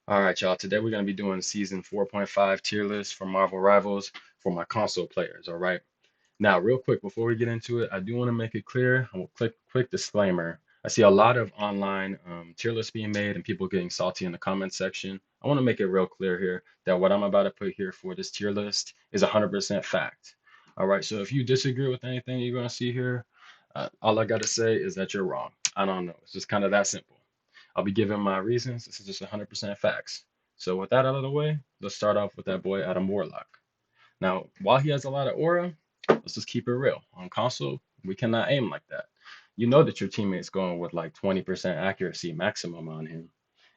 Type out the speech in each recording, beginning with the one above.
All right, y'all. Today we're going to be doing season 4.5 tier list for Marvel Rivals for my console players. All right. Now, real quick, before we get into it, I do want to make it clear. I will quick disclaimer. I see a lot of online tier lists being made and people getting salty in the comment section. I want to make it real clear here that what I'm about to put here for this tier list is 100% fact. All right. So if you disagree with anything you're going to see here, all I got to say is that you're wrong. I don't know. It's just kind of that simple. I'll be giving my reasons. This is just 100% facts. So with that out of the way, let's start off with that boy Adam Warlock. Now, while he has a lot of aura, let's just keep it real. On console, we cannot aim like that. You know that your teammate's going with like 20% accuracy maximum on him.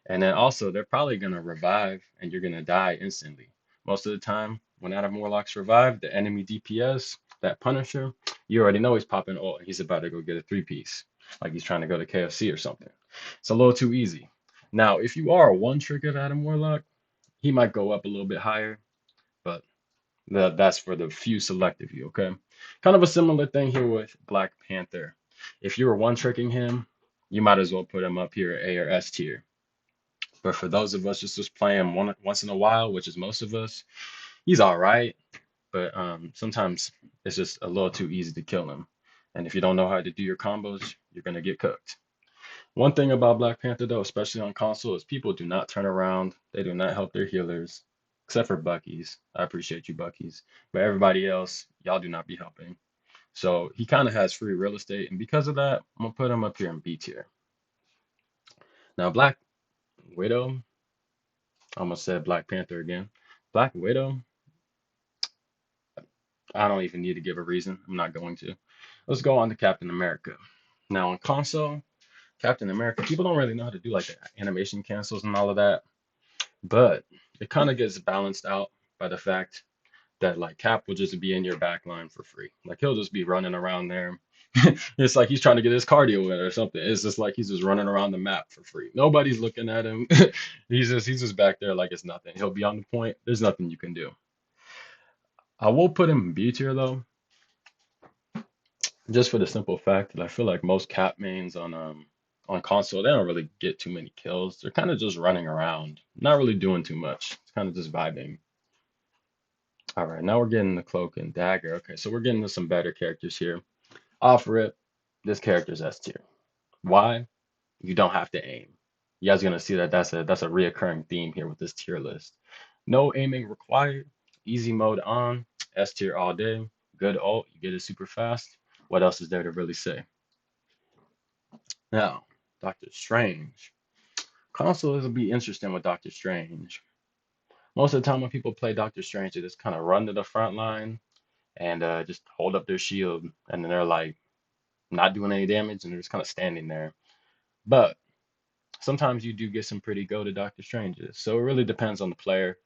And then also, they're probably going to revive and you're going to die instantly. Most of the time, when Adam Warlock's revived, the enemy DPS, that Punisher, you already know he's popping ult. He's about to go get a three-piece, like he's trying to go to KFC or something. It's a little too easy. Now, if you are a one trick of Adam Warlock, he might go up a little bit higher, but that's for the few select of you, okay? Kind of a similar thing here with Black Panther. If you were one tricking him, you might as well put him up here A or S tier. But for those of us just playing once in a while, which is most of us, he's all right. But sometimes it's just a little too easy to kill him. And if you don't know how to do your combos, you're gonna get cooked. One thing about Black Panther though, especially on console, is people do not turn around. They do not help their healers, except for Bucky's. I appreciate you, Bucky's. But everybody else, y'all do not be helping. So he kind of has free real estate, and because of that, I'm gonna put him up here in B tier. Now, Black Widow, I almost said Black Panther again. Black Widow, I don't even need to give a reason. I'm not going to. Let's go on to Captain America. Now, on console, Captain America, people don't really know how to do like the animation cancels and all of that. But it kind of gets balanced out by the fact that like Cap will just be in your back line for free. Like he'll just be running around there. It's like he's trying to get his cardio in or something. It's just like he's just running around the map for free. Nobody's looking at him. He's just back there like it's nothing. He'll be on the point. There's nothing you can do. I will put him in B tier though, just for the simple fact that I feel like most Cap mains on console, they don't really get too many kills. They're kind of just running around, not really doing too much. It's kind of just vibing. All right, now we're getting the cloak and dagger. Okay, so we're getting to some better characters here. Off rip, this character's S tier. Why? You don't have to aim. You guys are gonna see that that's a reoccurring theme here with this tier list. No aiming required. Easy mode on. S tier all day. Good ult. You get it super fast. What else is there to really say? Now, Doctor Strange. Consoles will be interesting with Doctor Strange. Most of the time when people play Doctor Strange, they just kind of run to the front line and just hold up their shield, and then they're like not doing any damage, and they're just kind of standing there. But sometimes you do get some pretty go to Doctor Stranges, so it really depends on the player.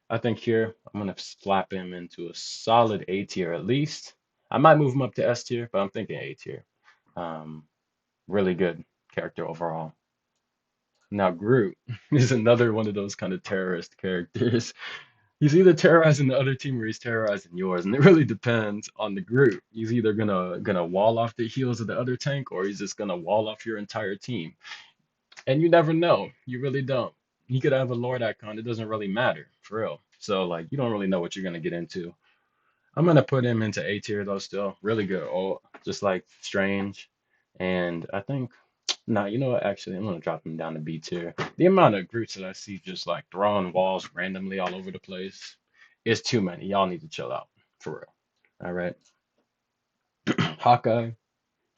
I think here I'm gonna slap him into a solid A tier at least. I might move him up to S tier, but I'm thinking A tier. Um, really good character overall. Now Groot is another one of those kind of terrorist characters. He's either terrorizing the other team or he's terrorizing yours, and it really depends on the group. He's either gonna wall off the heals of the other tank, or he's just gonna wall off your entire team. And you never know. You really don't. He could have a Lord icon. It doesn't really matter, for real. So like you don't really know what you're gonna get into. I'm gonna put him into A tier though still. Really good. Oh, just like Strange. And I think nah, you know what? Actually, I'm gonna drop him down to B tier. The amount of Groots that I see just like throwing walls randomly all over the place is too many. Y'all need to chill out, for real. All right. Hawkeye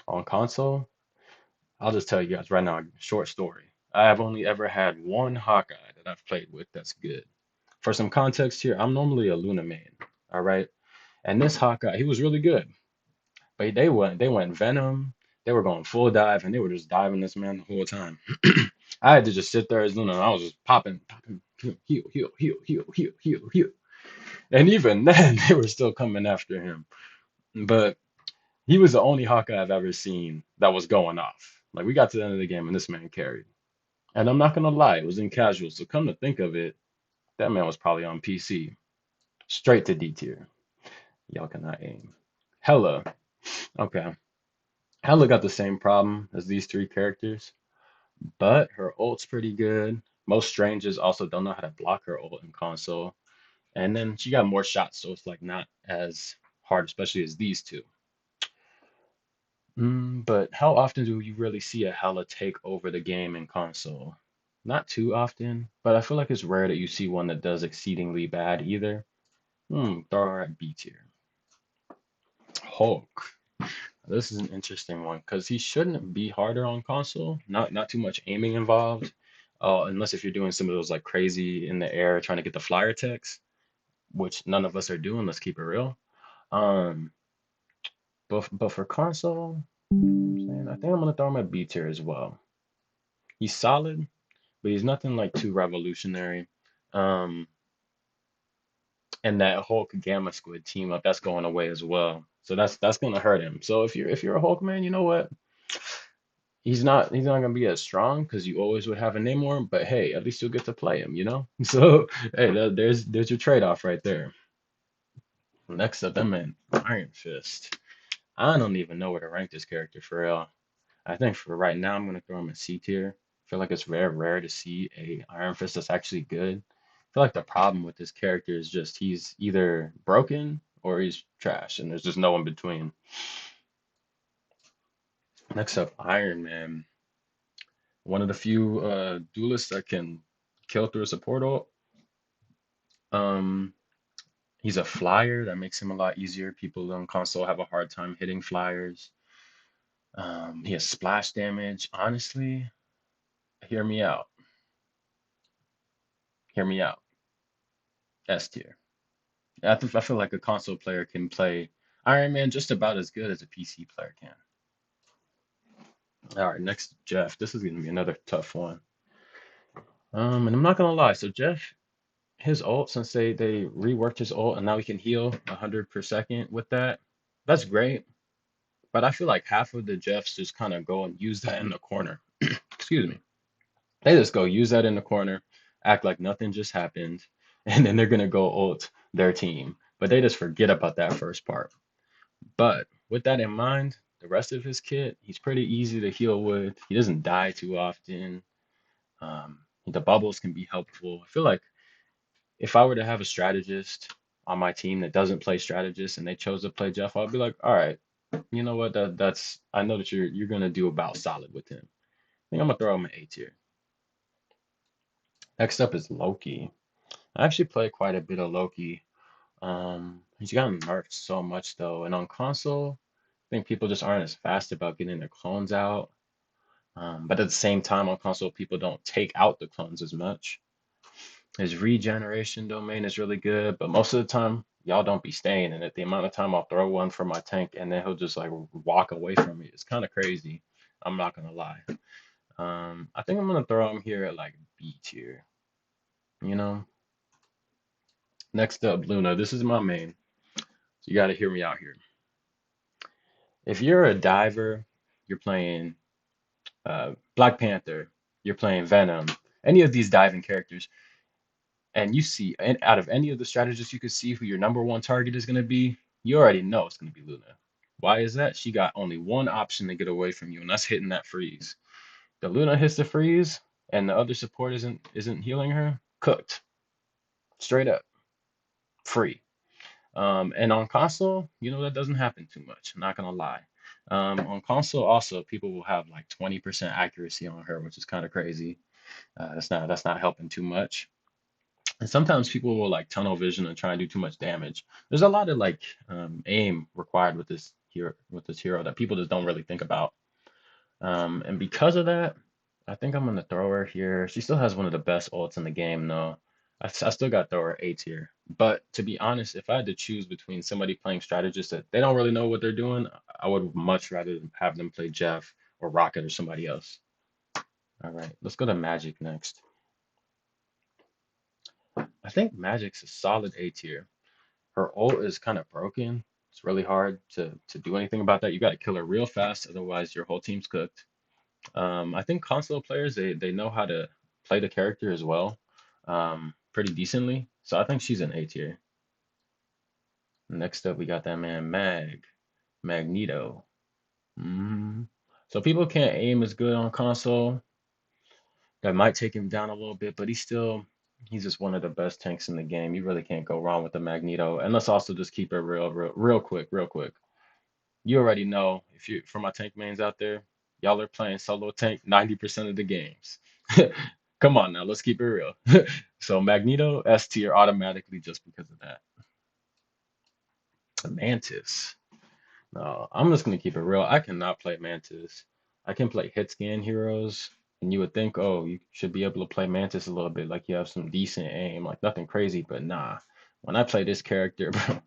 on console. I'll just tell you guys right now, short story. I have only ever had one Hawkeye that I've played with that's good. For some context here, I'm normally a Luna main. All right. And this Hawkeye, he was really good. But they went Venom. They were going full dive and they were just diving this man the whole time. I had to just sit there as Luna and I was just popping, heal, heal, heal, heal, heal, heal, heal, heal. And even then, they were still coming after him. But he was the only Hawkeye I've ever seen that was going off. Like we got to the end of the game and this man carried. And I'm not gonna lie, it was in casual. So come to think of it, that man was probably on PC. Straight to D tier. Y'all cannot aim. Hella. Okay. Hella got the same problem as these three characters, but her ult's pretty good. Most strangers also don't know how to block her ult in console. And then she got more shots, so it's like not as hard, especially as these two. But how often do you really see a Hela take over the game in console? Not too often, but I feel like it's rare that you see one that does exceedingly bad either. Throw her at B tier. Hulk. This is an interesting one because he shouldn't be harder on console. Not too much aiming involved. Unless if you're doing some of those like crazy in the air trying to get the flyer text, which none of us are doing. Let's keep it real. Um, but for console, I'm saying I think I'm gonna throw him at B tier as well. He's solid, but he's nothing like too revolutionary. Um, and that Hulk Gamma Squid team up, that's going away as well. So that's gonna hurt him. So if you're a Hulk man, you know what? He's not gonna be as strong because you always would have a Namor, but hey, at least you'll get to play him, you know? So hey, there's your trade-off right there. Next up, that man Iron Fist. I don't even know where to rank this character for real. I think for right now, I'm gonna throw him in C tier. I feel like it's very rare to see a Iron Fist that's actually good. I feel like the problem with this character is just he's either broken or he's trash, and there's just no in between. Next up, Iron Man. One of the few duelists that can kill through a support ult. Um, he's a flyer that makes him a lot easier. People on console have a hard time hitting flyers. He has splash damage. Honestly, hear me out. Hear me out. S tier. I feel like a console player can play Iron Man just about as good as a PC player can. All right, next Jeff. This is gonna be another tough one. And I'm not gonna lie. So Jeff, his ult, since they reworked his ult and now he can heal 100 per second with that, that's great. But I feel like half of the Jeffs just kind of go and use that in the corner. Excuse me. They just go use that in the corner, act like nothing just happened, and then they're gonna go ult their team. But they just forget about that first part. But with that in mind, the rest of his kit, he's pretty easy to heal with. He doesn't die too often. The bubbles can be helpful. I feel like if I were to have a strategist on my team that doesn't play strategist and they chose to play Jeff, I'd be like, all right, you know what? That's I know that you're gonna do about solid with him. I think I'm gonna throw him an A tier. Next up is Loki. I actually play quite a bit of Loki. He's gotten nerfed so much though, and on console, I think people just aren't as fast about getting their clones out. But at the same time, on console, people don't take out the clones as much. His regeneration domain is really good, but most of the time, y'all don't be staying in it. The amount of time I'll throw one for my tank and then he'll just like walk away from me. It's kind of crazy. I'm not gonna lie. I think I'm gonna throw him here at like B tier. You know. Next up, Luna. This is my main. So you got to hear me out here. If you're a diver, you're playing Black Panther, you're playing Venom, any of these diving characters, and you see and out of any of the strategists you could see who your number one target is going to be, you already know it's going to be Luna. Why is that? She got only one option to get away from you, and that's hitting that freeze. The Luna hits the freeze, and the other support isn't healing her. Cooked, straight up, free. And on console, that doesn't happen too much. I'm not gonna lie. On console, also people will have like 20% accuracy on her, which is kind of crazy. That's not helping too much. And sometimes people will like tunnel vision and try and do too much damage. There's a lot of like aim required with this hero that people just don't really think about. And because of that, I think I'm gonna throw her here. She still has one of the best ults in the game, though. I still got to throw her A tier. But to be honest, if I had to choose between somebody playing strategist that they don't really know what they're doing, I would much rather have them play Jeff or Rocket or somebody else. All right, let's go to Magic next. I think Magic's a solid A tier. Her ult is kind of broken. It's really hard to do anything about that. You got to kill her real fast, otherwise your whole team's cooked. I think console players they know how to play the character as well, pretty decently. So I think she's an A tier. Next up, we got that man Magneto. hmm So people can't aim as good on console. That might take him down a little bit, but he's just one of the best tanks in the game. You really can't go wrong with the Magneto. And let's also just keep it real quick. You already know if you for my tank mains out there, y'all are playing solo tank 90% of the games. Come on now, let's keep it real. So Magneto S tier automatically just because of that. Mantis. No, I'm just gonna keep it real. I cannot play Mantis. I can play hit scan heroes, and you would think, oh, you should be able to play Mantis a little bit, like you have some decent aim, like nothing crazy, but nah. When I play this character, bro,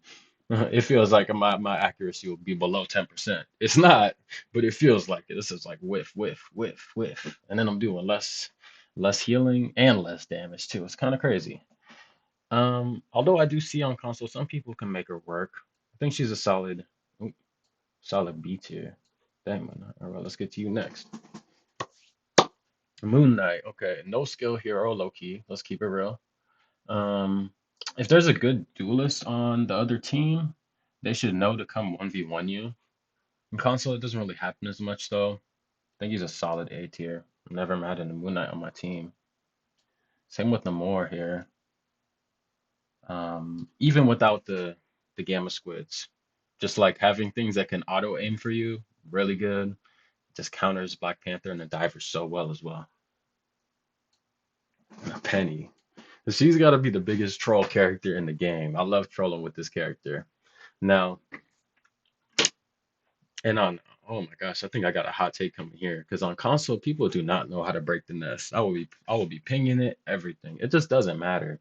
it feels like my accuracy will be below 10%. It's not, but it feels like it. This is like whiff. And then I'm doing less healing and less damage too. It's kind of crazy. Although I do see on console some people can make her work. I think she's a solid B tier. Dang, man. All right, let's get to you next. Moon Knight. Okay, no skill hero, low key. Let's keep it real. Um, if there's a good duelist on the other team, they should know to come 1v1 you. In console, it doesn't really happen as much though. I think he's a solid A tier. Never mad at a Moon Knight on my team. Same with Namor here. Even without the Gamma Squids, just like having things that can auto aim for you, really good. Just counters Black Panther and the Diver so well as well. Penny. She's got to be the biggest troll character in the game. I love trolling with this character. Now, and on, oh my gosh, I think I got a hot take coming here because on console, people do not know how to break the nest. I will be pinging it, everything. It just doesn't matter.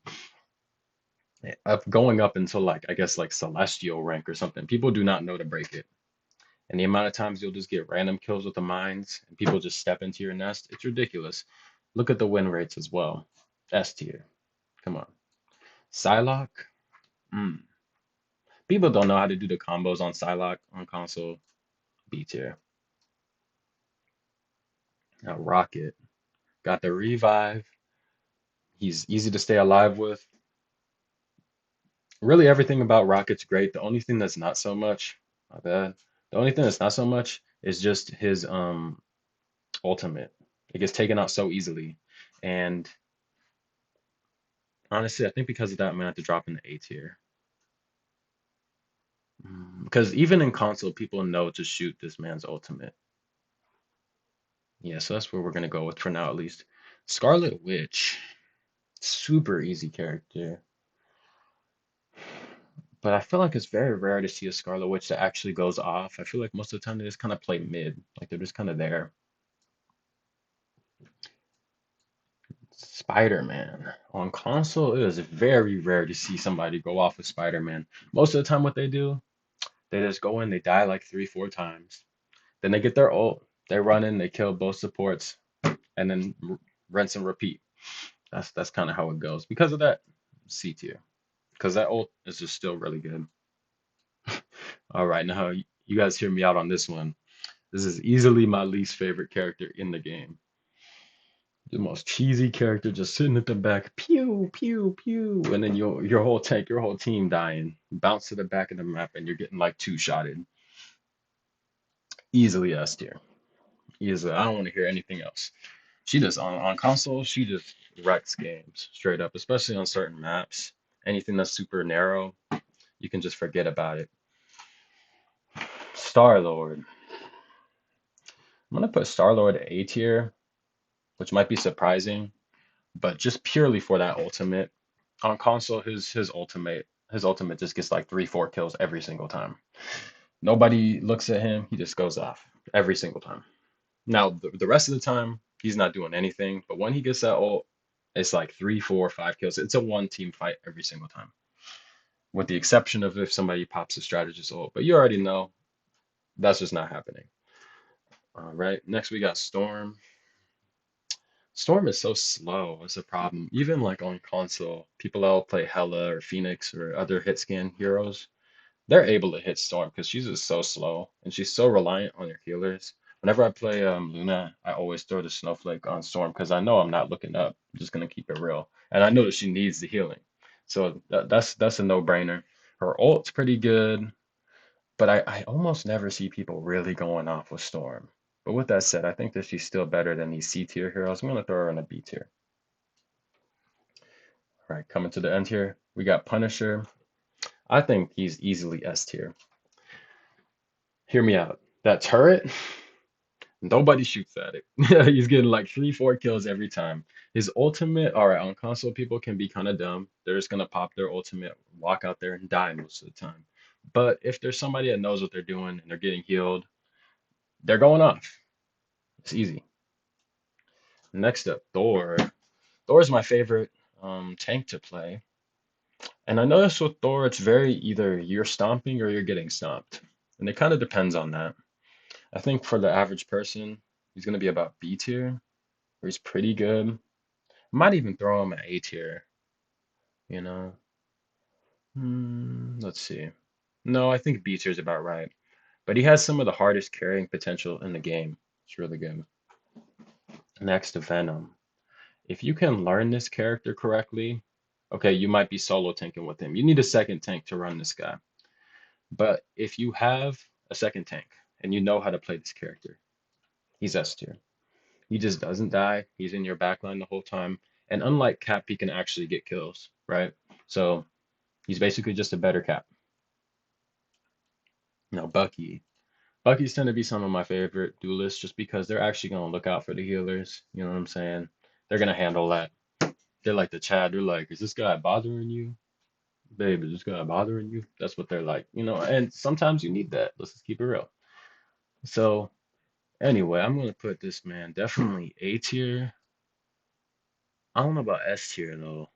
Up going up until like I guess like celestial rank or something, people do not know to break it. And the amount of times you'll just get random kills with the mines and people just step into your nest, it's ridiculous. Look at the win rates as well. S tier. Come on. Psylocke. Mm. People don't know how to do the combos on Psylocke on console. B tier. Now Rocket. Got the revive. He's easy to stay alive with. Really everything about Rocket's great. The only thing that's not so much, my bad. The only thing that's not so much is just his ultimate. It gets taken out so easily. And honestly, I think because of that, I'm gonna have to drop in the A tier. Because even in console, people know to shoot this man's ultimate. Yeah, so that's where we're gonna go with for now, at least. Scarlet Witch, super easy character, but I feel like it's very rare to see a Scarlet Witch that actually goes off. I feel like most of the time they just kind of play mid, like they're just kind of there. Spider-Man. On console, it is very rare to see somebody go off with Spider-Man. Most of the time, what they do, they just go in, they die like three, four times. Then they get their ult, they run in, they kill both supports, and then rinse and repeat. That's kind of how it goes. Because of that, C tier. Because that ult is just still really good. All right, now you guys hear me out on this one. This is easily my least favorite character in the game. The most cheesy character just sitting at the back, pew, pew, pew, and then your whole tank, your whole team dying. Bounce to the back of the map and you're getting like two-shotted. Easily S tier. Easily. I don't want to hear anything else. She just on console, she just wrecks games straight up, especially on certain maps. Anything that's super narrow, you can just forget about it. Star Lord. I'm gonna put Star Lord A tier, which might be surprising, but just purely for that ultimate. On console, his ultimate just gets like three, four kills every single time. Nobody looks at him, he just goes off every single time. Now the rest of the time, he's not doing anything, but when he gets that ult, it's like three, four, five kills. It's a one team fight every single time, with the exception of if somebody pops a strategist ult. But you already know that's just not happening. All right, next we got Storm. Storm is so slow. It's a problem. Even like on console, people that'll play Hela or Phoenix or other hit scan heroes, they're able to hit Storm because she's just so slow and she's so reliant on her healers. Whenever I play Luna, I always throw the snowflake on Storm because I know I'm not looking up. I'm just gonna keep it real, and I know that she needs the healing, so that's a no-brainer. Her ult's pretty good, but I almost never see people really going off with Storm. But with that said, I think that she's still better than these C tier heroes. I'm gonna throw her in a B tier. All right, coming to the end here, we got Punisher. I think he's easily S tier. Hear me out. That turret, nobody shoots at it. He's getting like 3, 4 kills every time. His ultimate, all right, on console, people can be kind of dumb. They're just gonna pop their ultimate, walk out there and die most of the time. But if there's somebody that knows what they're doing and they're getting healed, they're going off. It's easy. Next up, Thor. Thor is my favorite tank to play. And I notice with Thor, it's very either you're stomping or you're getting stomped. And it kind of depends on that. I think for the average person, he's going to be about B tier, where he's pretty good. Might even throw him at A tier, you know? Let's see. No, I think B tier is about right. But he has some of the hardest carrying potential in the game. It's really good. Next, Venom. If you can learn this character correctly, okay, you might be solo tanking with him. You need a second tank to run this guy. But if you have a second tank and you know how to play this character, he's S tier. He just doesn't die. He's in your backline the whole time. And unlike Cap, he can actually get kills, right? So he's basically just a better Cap. Now, Bucky. Bucky's tend to be some of my favorite duelists just because they're actually going to look out for the healers. You know what I'm saying? They're going to handle that. They're like the Chad. They're like, is this guy bothering you? Babe, is this guy bothering you? That's what they're like, and sometimes you need that. Let's just keep it real. So, anyway, I'm going to put this man definitely A tier. I don't know about S tier though,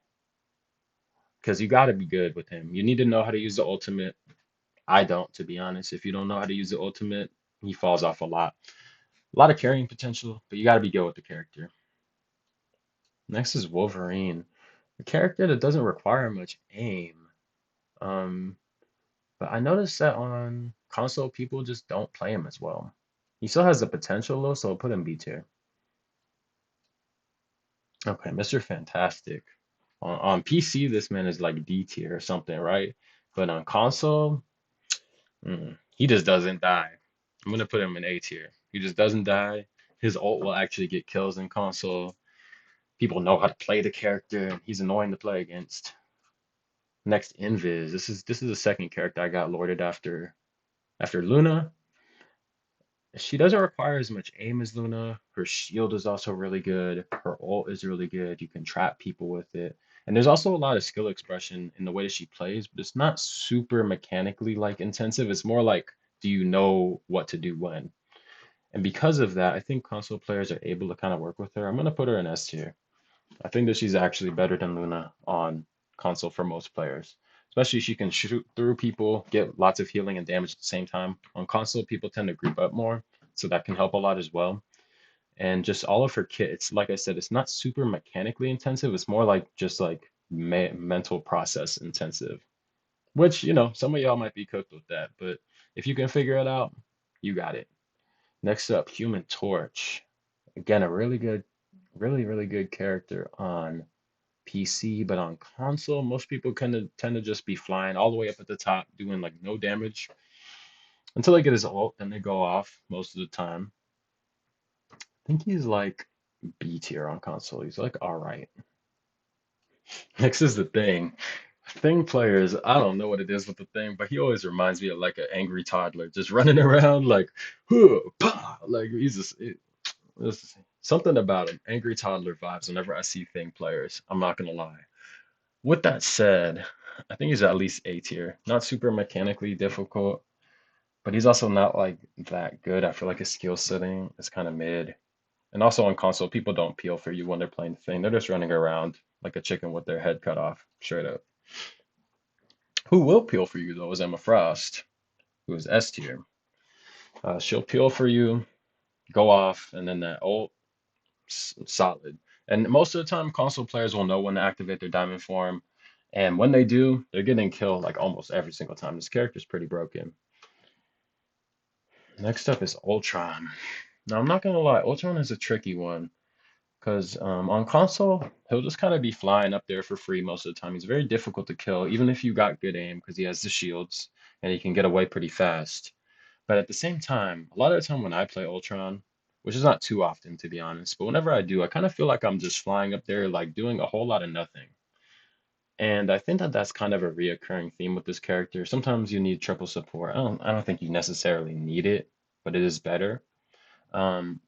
because you got to be good with him. You need to know how to use the ultimate. I don't, to be honest. If you don't know how to use the ultimate, he falls off a lot. A lot of carrying potential, but you got to be good with the character. Next is Wolverine, a character that doesn't require much aim. Um, but I noticed that on console, people just don't play him as well. He still has the potential though, so I'll put him B tier. Okay, Mr. Fantastic. On PC, this man is like D tier or something, right? But on console, he just doesn't die. I'm gonna put him in A tier. He just doesn't die. His ult will actually get kills in console. People know how to play the character, and he's annoying to play against. Next, Invis. This is the second character I got lorded after Luna. She doesn't require as much aim as Luna. Her shield is also really good. Her ult is really good. You can trap people with it. And there's also a lot of skill expression in the way that she plays, but it's not super mechanically like intensive. It's more like, do you know what to do when? And because of that, I think console players are able to kind of work with her. I'm gonna put her in S tier. I think that she's actually better than Luna on console for most players. Especially she can shoot through people, get lots of healing and damage at the same time. On console, people tend to group up more, so that can help a lot as well. And just all of her kits, like I said, it's not super mechanically intensive. It's more like just like mental process intensive, which, some of y'all might be cooked with that. But if you can figure it out, you got it. Next up, Human Torch. Again, a really good, really, really good character on PC, but on console, most people kind of tend to just be flying all the way up at the top, doing like no damage until they get his ult, and they go off most of the time. I think he's like B tier on console. He's like all right. Next is the Thing. Thing players, I don't know what it is with the Thing, but he always reminds me of like an angry toddler, just running around like, huh, pah, like he's just there's something about him, angry toddler vibes whenever I see Thing players. I'm not gonna lie. With that said, I think he's at least A tier. Not super mechanically difficult, but he's also not like that good. I feel like his skill setting is kind of mid. And also on console, people don't peel for you when they're playing the Thing. They're just running around like a chicken with their head cut off, straight up. Who will peel for you though is Emma Frost, who is S tier. She'll peel for you, go off, and then that ult, solid. And most of the time, console players will know when to activate their diamond form. And when they do, they're getting killed like almost every single time. This character's pretty broken. Next up is Ultron. Now, I'm not gonna lie, Ultron is a tricky one because on console, he'll just kind of be flying up there for free most of the time. He's very difficult to kill, even if you got good aim, because he has the shields and he can get away pretty fast. But at the same time, a lot of the time when I play Ultron, which is not too often to be honest. But whenever I do, I kind of feel like I'm just flying up there, like doing a whole lot of nothing. And I think that that's kind of a reoccurring theme with this character. Sometimes you need triple support. I don't think you necessarily need it, but it is better. Um,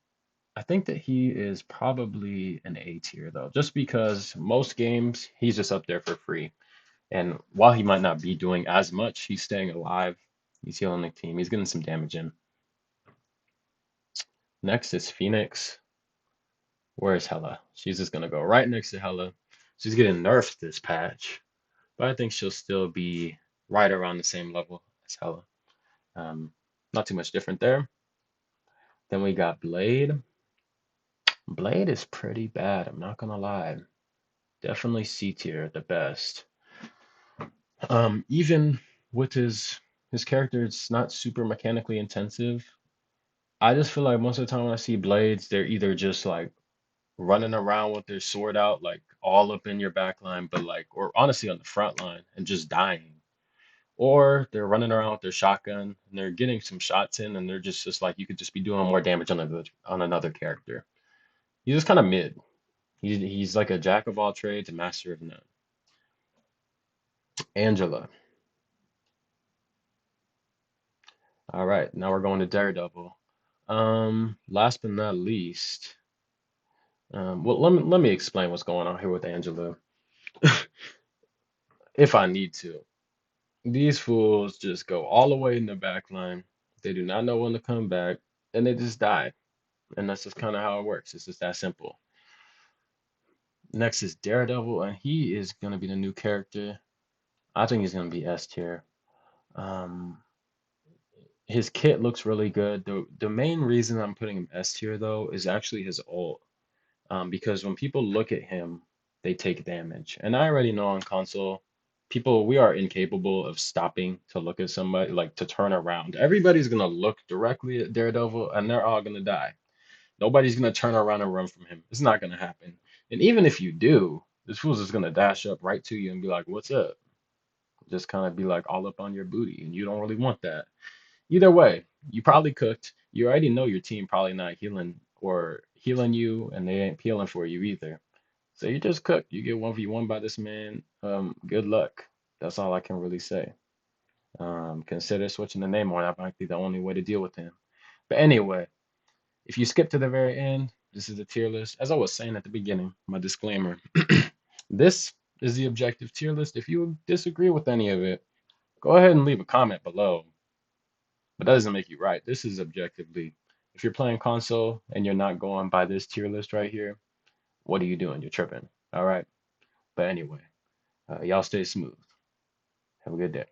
I think that he is probably an A tier though, just because most games he's just up there for free. And while he might not be doing as much, he's staying alive. He's healing the team. He's getting some damage in. Next is Phoenix. Where's Hela? She's just gonna go right next to Hela. She's getting nerfed this patch, but I think she'll still be right around the same level as Hela. Um, Not too much different there. Then we got Blade. Blade is pretty bad, I'm not gonna lie. Definitely C tier at the best. Even with his character, it's not super mechanically intensive. I just feel like most of the time when I see Blades, they're either just like running around with their sword out, like all up in your back line, but like, or honestly on the front line and just dying. Or they're running around with their shotgun and they're getting some shots in and they're just like you could just be doing more damage on another character. He's just kind of mid. He's like a jack of all trades, a master of none. Angela. All right, now we're going to Daredevil. Last but not least, well, let me explain what's going on here with Angela, if I need to. These fools just go all the way in the back line. They do not know when to come back, and they just die. And that's just kind of how it works. It's just that simple. Next is Daredevil, and he is gonna be the new character. I think he's gonna be S tier. Um, his kit looks really good. The main reason I'm putting him S tier though is actually his ult. Because when people look at him, they take damage. And I already know on console, people, we are incapable of stopping to look at somebody, like to turn around. Everybody's gonna look directly at Daredevil and they're all gonna die. Nobody's gonna turn around and run from him. It's not gonna happen. And even if you do, this fool's just gonna dash up right to you and be like, "What's up?" Just kind of be like all up on your booty, and you don't really want that. Either way, you probably cooked. You already know your team probably not healing or healing you, and they ain't healing for you either. So you just cooked. You get 1v1 by this man. Good luck. That's all I can really say. Consider switching the name on. That might be the only way to deal with him. But anyway, if you skip to the very end, this is the tier list. As I was saying at the beginning, my disclaimer. This is the objective tier list. If you disagree with any of it, go ahead and leave a comment below. But that doesn't make you right. This is objectively. If you're playing console and you're not going by this tier list right here, what are you doing? You're tripping. All right. But anyway, y'all stay smooth. Have a good day.